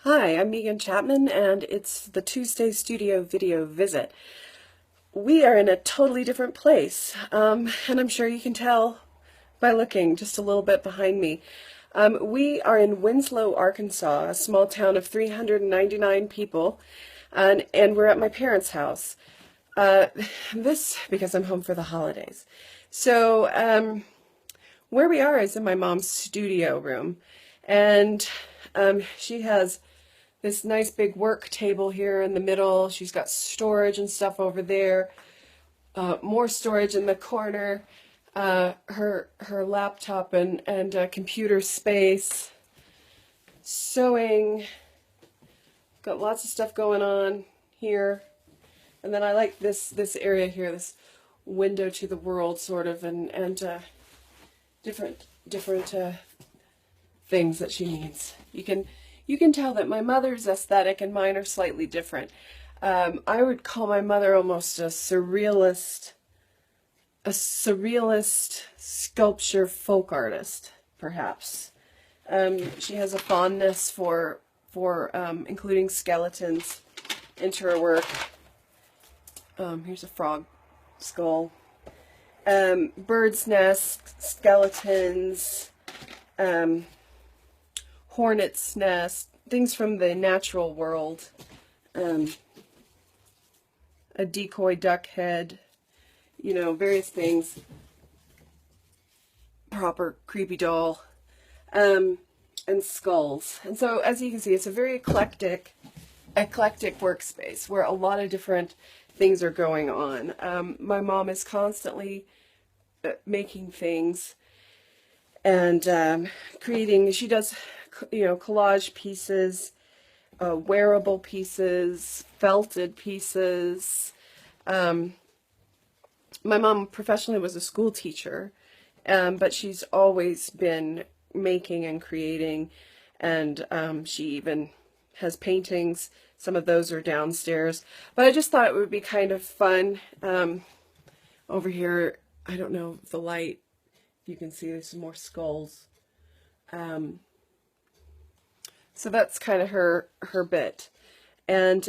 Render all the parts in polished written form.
Hi, I'm Megan Chapman, and it's the Tuesday Studio Video Visit. We are in a totally different place, and I'm sure you can tell by looking just a little bit behind me. We are in Winslow, Arkansas, a small town of 399 people, and we're at my parents' house. Uh, this because I'm home for the holidays. So, where we are is in my mom's studio room, and she has this nice big work table here in the middle. She's got storage and stuff over there, more storage in the corner, her laptop and computer space, sewing, got lots of stuff going on here. And then I like this area here, this window to the world sort of, and different things that she needs. You can tell that my mother's aesthetic and mine are slightly different. I would call my mother almost a surrealist sculpture folk artist, perhaps. She has a fondness for including skeletons into her work. Here's a frog skull. Bird's nests, skeletons, hornet's nest, things from the natural world, a decoy duck head, various things, proper creepy doll, and skulls. And so, as you can see, it's a very eclectic workspace where a lot of different things are going on. My mom is constantly making things and creating. She does, collage pieces, wearable pieces, felted pieces. My mom professionally was a school teacher, but she's always been making and creating, and she even has paintings. Some of those are downstairs, but I just thought it would be kind of fun. Over here, I don't know if the light, you can see there's some more skulls. So that's kind of her bit. And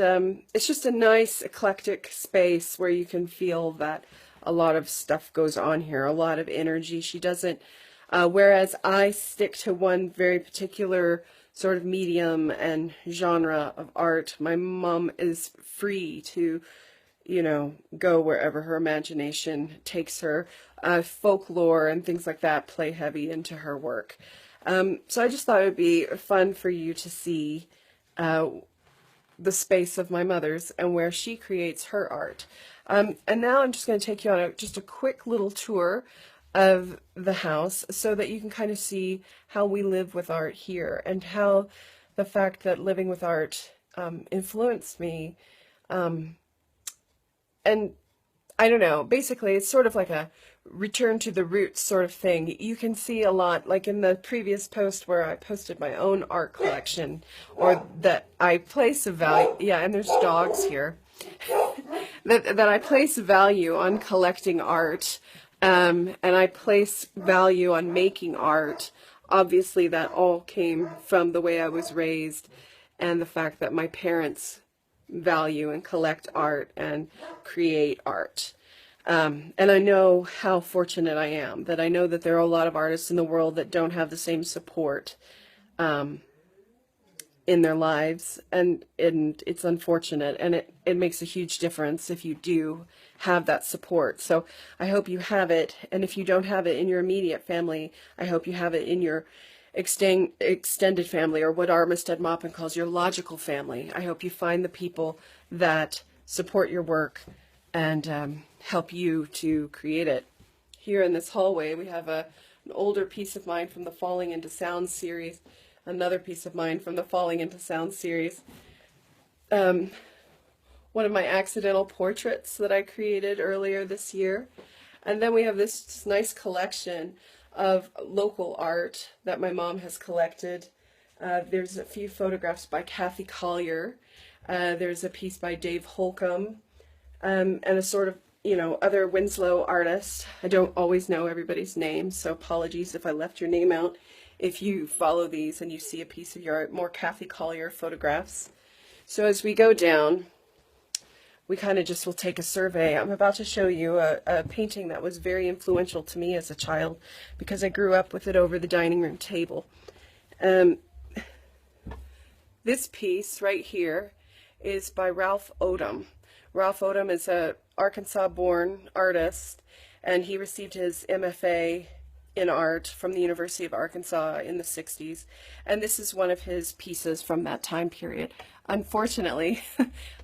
it's just a nice eclectic space where you can feel that a lot of stuff goes on here, a lot of energy. She doesn't, whereas I stick to one very particular sort of medium and genre of art, my mom is free to, go wherever her imagination takes her. Folklore and things like that play heavy into her work. So I just thought it would be fun for you to see the space of my mother's and where she creates her art. And now I'm just going to take you on just a quick little tour of the house so that you can kind of see how we live with art here and how the fact that living with art influenced me. And I don't know, basically it's sort of like a return to the roots sort of thing. You can see a lot, like in the previous post where I posted my own art collection, or that I place a value, yeah, and there's dogs here, that I place value on collecting art, and I place value on making art. Obviously that all came from the way I was raised and the fact that my parents value and collect art and create art. And I know how fortunate I am, that I know that there are a lot of artists in the world that don't have the same support in their lives, and it's unfortunate, and it makes a huge difference if you do have that support. So I hope you have it, and if you don't have it in your immediate family, I hope you have it in your extended family, or what Armistead Maupin calls your logical family. I hope you find the people that support your work and help you to create it. Here in this hallway we have an older piece of mine from the Falling into Sound series, another piece of mine from the Falling into Sound series, one of my accidental portraits that I created earlier this year, and then we have this nice collection of local art that my mom has collected. There's a few photographs by Kathy Collier. There's a piece by Dave Holcomb, and a sort of, other Winslow artists. I don't always know everybody's names, so apologies if I left your name out if you follow these and you see a piece of your art, more Kathy Collier photographs. So as we go down, we kind of just will take a survey. I'm about to show you a painting that was very influential to me as a child because I grew up with it over the dining room table. This piece right here is by Ralph Odom. Ralph Odom is a Arkansas-born artist, and he received his MFA in art from the University of Arkansas in the 60s, and this is one of his pieces from that time period. Unfortunately,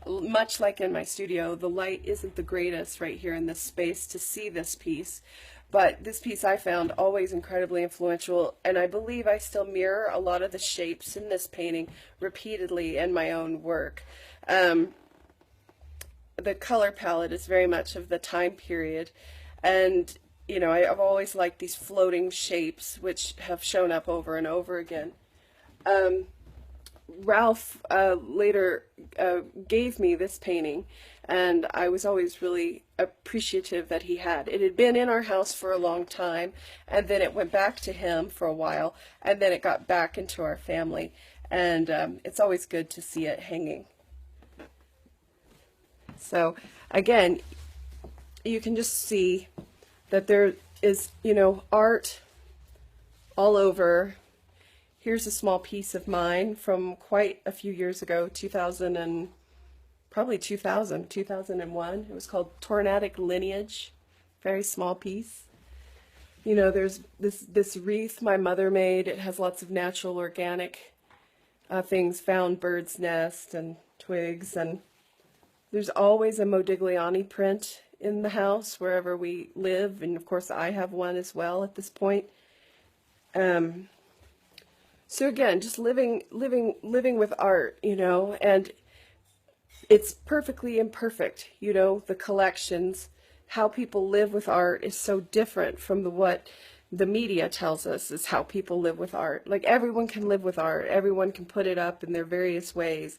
much like in my studio, the light isn't the greatest right here in this space to see this piece, but this piece I found always incredibly influential, and I believe I still mirror a lot of the shapes in this painting repeatedly in my own work. The color palette is very much of the time period, and you know, I've always liked these floating shapes which have shown up over and over again. Ralph later gave me this painting, and I was always really appreciative that he had. It had been in our house for a long time, and then it went back to him for a while, and then it got back into our family, and it's always good to see it hanging. So again, you can just see that there is, you know, art all over. Here's a small piece of mine from quite a few years ago, 2001. It was called Tornadic Lineage, very small piece. You know, there's this wreath my mother made. It has lots of natural, organic things, found bird's nest and twigs, and there's always a Modigliani print in the house wherever we live, and of course I have one as well at this point. So again, just living with art, you know, and it's perfectly imperfect, you know, the collections, how people live with art is so different from what the media tells us is how people live with art. Like, everyone can live with art, everyone can put it up in their various ways,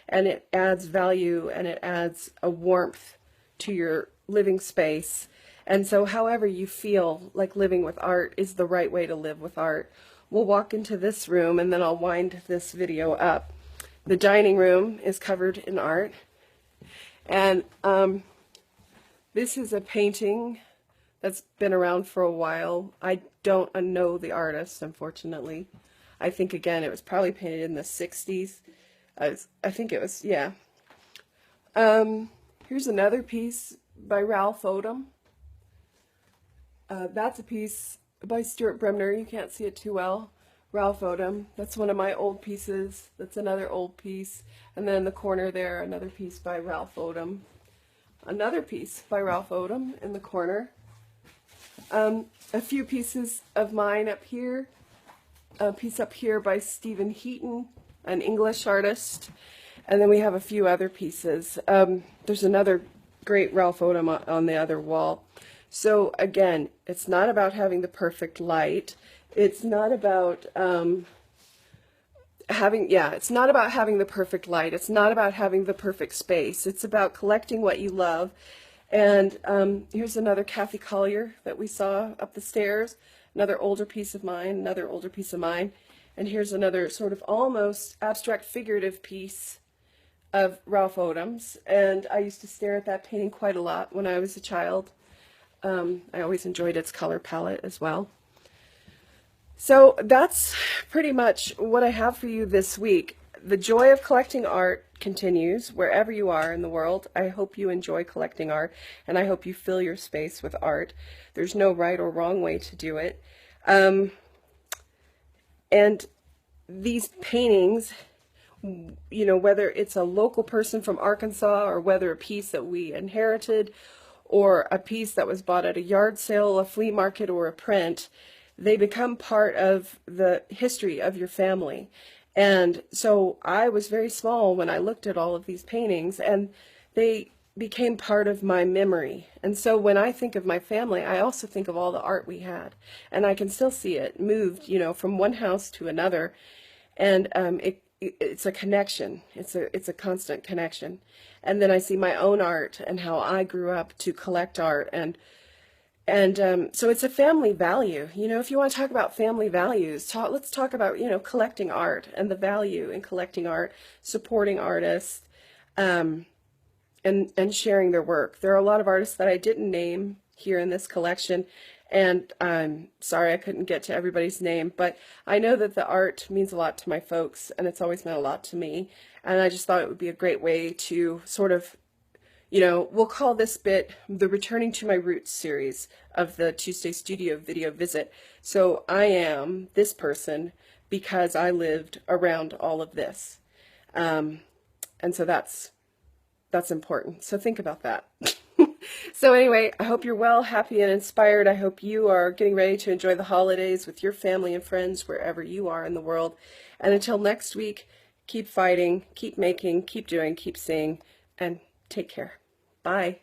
and it adds value and it adds a warmth to your living space. And so however you feel like living with art is the right way to live with art. We'll walk into this room and then I'll wind this video up. The dining room is covered in art, and this is a painting that's been around for a while. I don't know the artist, unfortunately. I think, again, it was probably painted in the 60s. I think it was, yeah. Here's another piece by Ralph Odom. That's a piece by Stuart Bremner. You can't see it too well. Ralph Odom. That's one of my old pieces. That's another old piece. And then in the corner there, another piece by Ralph Odom. Another piece by Ralph Odom in the corner. A few pieces of mine up here. A piece up here by Stephen Heaton, an English artist. And then we have a few other pieces. There's another great Ralph Odom on the other wall. So again, it's not about having the perfect light. It's not about it's not about having the perfect light. It's not about having the perfect space. It's about collecting what you love. And here's another Kathy Collier that we saw up the stairs. Another older piece of mine, another older piece of mine. And here's another sort of almost abstract figurative piece of Ralph Odom's. And I used to stare at that painting quite a lot when I was a child. I always enjoyed its color palette as well. So that's pretty much what I have for you this week. The joy of collecting art continues wherever you are in the world. I hope you enjoy collecting art, and I hope you fill your space with art. There's no right or wrong way to do it. And these paintings, you know, whether it's a local person from Arkansas or whether a piece that we inherited or a piece that was bought at a yard sale, a flea market, or a print, they become part of the history of your family. And so I was very small when I looked at all of these paintings, and they became part of my memory. And so when I think of my family, I also think of all the art we had. And I can still see it moved, you know, from one house to another. And it's a connection. It's a constant connection. And then I see my own art and how I grew up to collect art. And And so it's a family value. You know, if you want to talk about family values, let's talk about, you know, collecting art and the value in collecting art, supporting artists, um, and sharing their work. There are a lot of artists that I didn't name here in this collection, and I'm sorry I couldn't get to everybody's name, but I know that the art means a lot to my folks, and it's always meant a lot to me. And I just thought it would be a great way to sort of, you know, we'll call this bit the Returning to My Roots series of the Tuesday Studio video visit. So I am this person because I lived around all of this. And so that's important. So think about that. So anyway, I hope you're well, happy, and inspired. I hope you are getting ready to enjoy the holidays with your family and friends wherever you are in the world. And until next week, keep fighting, keep making, keep doing, keep seeing, and take care. Bye.